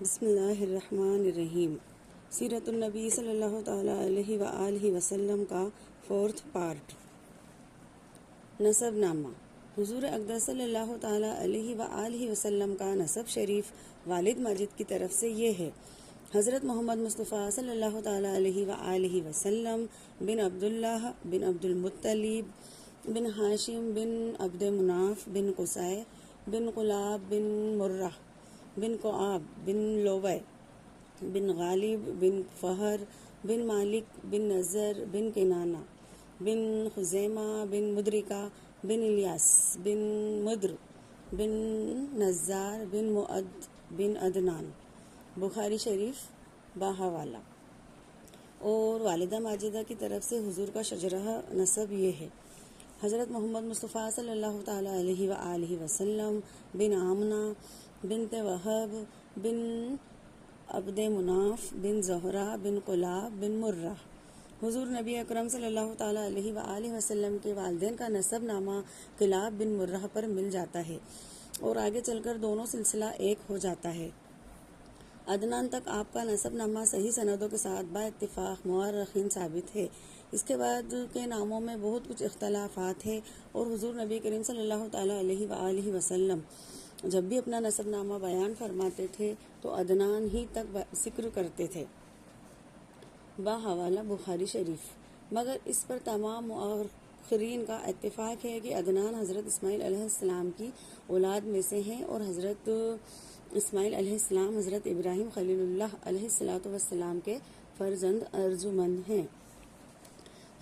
بسم اللہ الرحمن الرحیم۔ سیرت النبی صلی اللہ تعالیٰ علیہ وآلہ وسلم کا 4th پارٹ۔ نسب نامہ۔ حضور اقدس صلی اللہ تعالیٰ علیہ وآلہ وسلم کا نسب شریف والد ماجد کی طرف سے یہ ہے: حضرت محمد مصطفیٰ صلی اللہ تعالیٰ علیہ وآلہ وسلم بن عبداللہ بن عبد المطلب بن ہاشم بن عبد مناف بن قصی بن قلاب بن مرہ بن قعاب بن لوی بن غالب بن فہر بن مالک بن نضر بن کنانہ بن خزیمہ بن مدرکہ بن الیاس بن مدر بن نزار بن معد بن عدنان۔ بخاری شریف باحوالہ۔ اور والدہ ماجدہ کی طرف سے حضور کا شجرہ نسب یہ ہے: حضرت محمد مصطفیٰ صلی اللہ تعالیٰ علیہ وآلہ وسلم بن آمنہ بنت وہب بن عبد مناف بن زہرہ بن قلاب بن مرہ۔ حضور نبی اکرم صلی اللہ تعالیٰ علیہ وآلہ وسلم کے والدین کا نسب نامہ قلاب بن مرہ پر مل جاتا ہے اور آگے چل کر دونوں سلسلہ ایک ہو جاتا ہے۔ عدنان تک آپ کا نسب نامہ صحیح سندوں کے ساتھ با اتفاق مورخین ثابت ہے۔ اس کے بعد کے ناموں میں بہت کچھ اختلافات ہیں، اور حضور نبی کریم صلی اللہ تعالیٰ علیہ وآلہ وسلم جب بھی اپنا نسب نامہ بیان فرماتے تھے تو عدنان ہی تک ذکر کرتے تھے۔ باحوالہ بخاری شریف۔ مگر اس پر تمام مؤرخین کا اتفاق ہے کہ عدنان حضرت اسماعیل علیہ السلام کی اولاد میں سے ہیں، اور حضرت اسماعیل علیہ السلام حضرت ابراہیم خلیل اللہ علیہ السلام کے فرزند ارجمند ہیں۔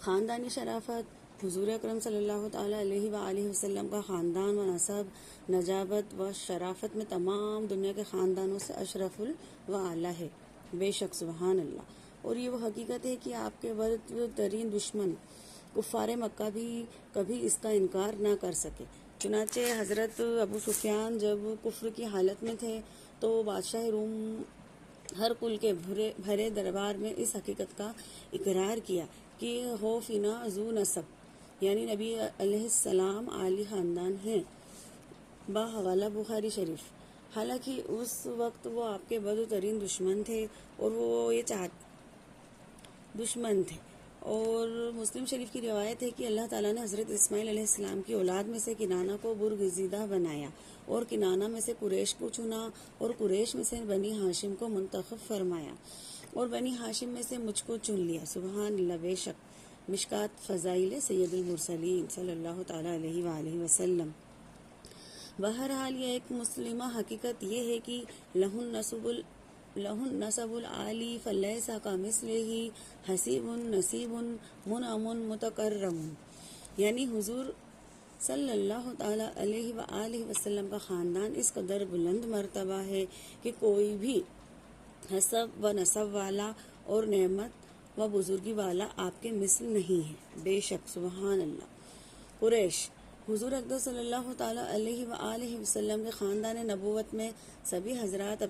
خاندانی شرافت۔ حضور اکرم صلی اللہ تعالیٰ علیہ وآلہ وسلم کا خاندان و نسب نجابت و شرافت میں تمام دنیا کے خاندانوں سے اشرف و اعلیٰ ہے۔ بے شک سبحان اللہ۔ اور یہ وہ حقیقت ہے کہ آپ کے برد ترین دشمن کفار مکہ بھی کبھی اس کا انکار نہ کر سکے۔ چنانچہ حضرت ابو سفیان جب کفر کی حالت میں تھے تو بادشاہ روم ہرقل کے بھرے دربار میں اس حقیقت کا اقرار کیا کہ ہو فینا ذو نسب، یعنی نبی علیہ السلام عالی خاندان ہیں۔ باحوالہ بخاری شریف۔ حالانکہ اس وقت وہ آپ کے بدو ترین دشمن تھے، اور وہ یہ دشمن تھے۔ اور مسلم شریف کی روایت ہے کہ اللہ تعالیٰ نے حضرت اسماعیل علیہ السلام کی اولاد میں سے کنانہ کو برگزیدہ بنایا، اور کنانہ میں سے قریش کو چنا، اور قریش میں سے بنی ہاشم کو منتخب فرمایا، اور بنی ہاشم میں سے مجھ کو چن لیا۔ سبحان اللہ۔ بے شک مشکات فضائل سید المرسلین صلی اللہ تعالیٰ علیہ وآلہ وسلم۔ بہرحال یہ ایک مسلمہ حقیقت یہ ہے کہ لہن نسب العالی فلیس کمثلہ حسیب نصیب منعم متکرم، یعنی حضور صلی اللہ تعالیٰ علیہ وآلہ وسلم کا خاندان اس قدر بلند مرتبہ ہے کہ کوئی بھی حسب و نسب والا اور نعمت و بزرگی والا آپ کے مثل نہیں ہے۔ بے شک سبحان اللہ۔ قریش۔ حضور اقدس صلی اللہ تعالیٰ علیہ وآلہ وسلم کے خاندان نبوت میں سبھی حضرات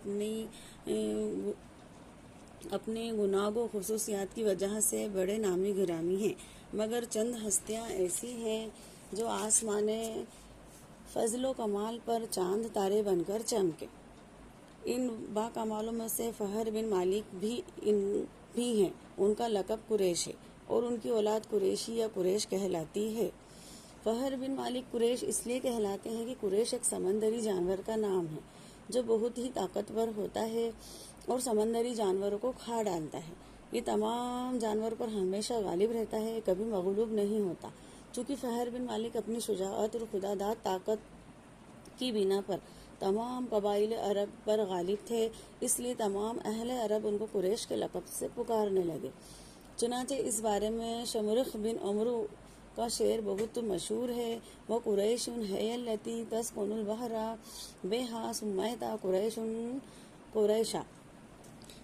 اپنی گناگ و خصوصیات کی وجہ سے بڑے نامی گرامی ہیں، مگر چند ہستیاں ایسی ہیں جو آسمان فضل و کمال پر چاند تارے بن کر چمکے۔ ان باکمالوں میں سے فہر بن مالک بھی ہیں۔ ان کا لقب قریش ہے، اور ان کی اولاد قریشی یا قریش کہلاتی ہے۔ فہر بن مالک قریش اس لیے کہلاتے ہیں کہ قریش ایک سمندری جانور کا نام ہے جو بہت ہی طاقتور ہوتا ہے اور سمندری جانوروں کو کھا ڈالتا ہے۔ یہ تمام جانوروں پر ہمیشہ غالب رہتا ہے، کبھی مغلوب نہیں ہوتا۔ چونکہ فہر بن مالک اپنی شجاعت اور خداداد طاقت کی بنا پر تمام قبائل عرب پر غالب تھے، اس لیے تمام اہل عرب ان کو قریش کے لقب سے پکارنے لگے۔ چنانچہ اس بارے میں شمرخ بن عمرو کا شعر بہت مشہور ہے: وہ قریش ہے التی تسکن البحر بہا سمیت قریش قریشا،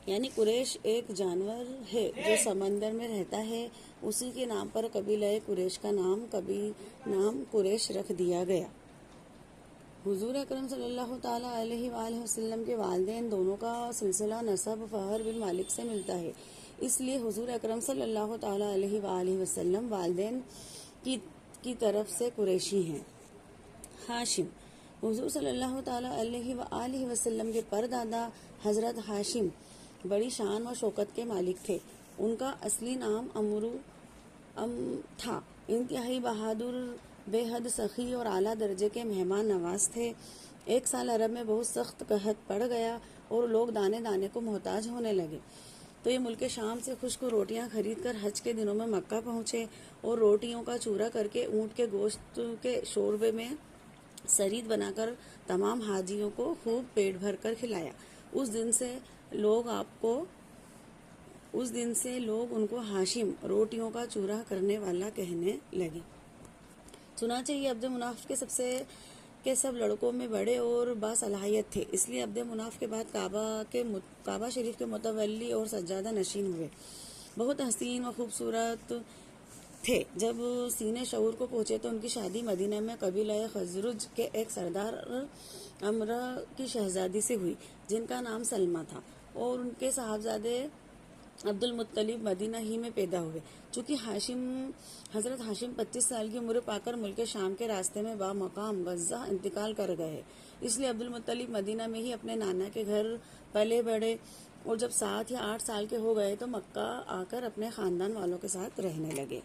یعنی قریش ایک جانور ہے جو سمندر میں رہتا ہے، اسی کے نام پر قبیلہ قریش کا نام قریش رکھ دیا گیا۔ حضور اکرم صلی اللہ تعالیٰ علیہ وآلہ وسلم کے والدین دونوں کا سلسلہ نسب فہر بن مالک سے ملتا ہے، اس لیے حضور اکرم صلی اللہ تعالیٰ علیہ وآلہ وسلم والدین کی طرف سے قریشی ہیں۔ ہاشم۔ حضور صلی اللہ تعالیٰ علیہ وآلہ وسلم کے پردادا حضرت ہاشم بڑی شان و شوکت کے مالک تھے۔ ان کا اصلی نام عمرو تھا۔ انتہائی بہادر، بے حد سخی اور اعلیٰ درجے کے مہمان نواز تھے۔ ایک سال عرب میں بہت سخت قحط پڑ گیا اور لوگ دانے دانے کو محتاج ہونے لگے، تو یہ ملک شام سے خشک روٹیاں خرید کر حج کے دنوں میں مکہ پہنچے اور روٹیوں کا چورا کر کے اونٹ کے گوشت کے شوربے میں سرید بنا کر تمام حاجیوں کو خوب پیٹ بھر کر کھلایا۔ اس دن سے لوگ ان کو ہاشم، روٹیوں کا چورا کرنے والا کہنے لگے۔ چنانچہ یہ عبد مناف کے سب لڑکوں میں بڑے اور باصلاحیت تھے، اس لیے عبد مناف کے بعد کعبہ شریف کے متولی اور سجادہ نشین ہوئے۔ بہت حسین و خوبصورت تھے۔ جب سینے شعور کو پہنچے تو ان کی شادی مدینہ میں قبیلہ خزرج کے ایک سردار امرہ کی شہزادی سے ہوئی جن کا نام سلمہ تھا، اور ان کے صاحبزادے عبد المطلب مدینہ ہی میں پیدا ہوئے۔ چونکہ حضرت ہاشم 25 سال کی عمر پا کر ملک شام کے راستے میں بامقام غزہ انتقال کر گئے، اس لیے عبد المطلب مدینہ میں ہی اپنے نانا کے گھر پلے بڑھے، اور جب 7 یا 8 سال کے ہو گئے تو مکہ آ کر اپنے خاندان والوں کے ساتھ رہنے لگے۔